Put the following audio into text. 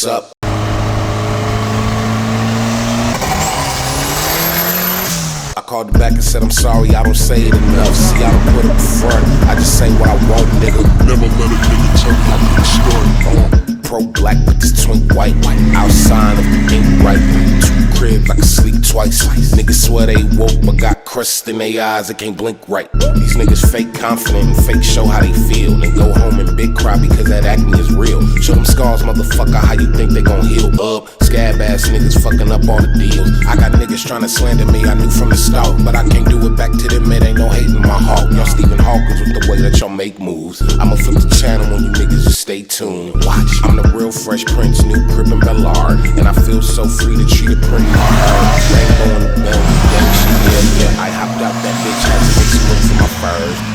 what's up? I called her back and said I'm sorry, I don't say it enough. See, I don't put up front, I just say what I want, nigga. Never let a nigga tell me how to story. Pro-black, but this twink white. Outside of the ink right. Two cribs, I can sleep twice. Niggas swear they woke, but got crust in their eyes, they can't blink right. These niggas fake confident and fake show how they feel. Then go home and big cry because that acne is real. Show them scars, motherfucker, how you think they gon' heal up? Scab ass niggas fucking up all the deals. I got niggas trying to slander me, I knew from the start, but I can't do it back to them, it ain't no hate in my heart. Y'all Stephen Hawkins with the way that y'all make moves. I'ma flip the channel when you niggas just stay tuned. Watch, I'm the real Fresh Prince, new crib and Bellard, and I feel so free to treat a pretty hard. Rainbow in the bell, yeah, I hopped out that bitch, had to make some room for my furs.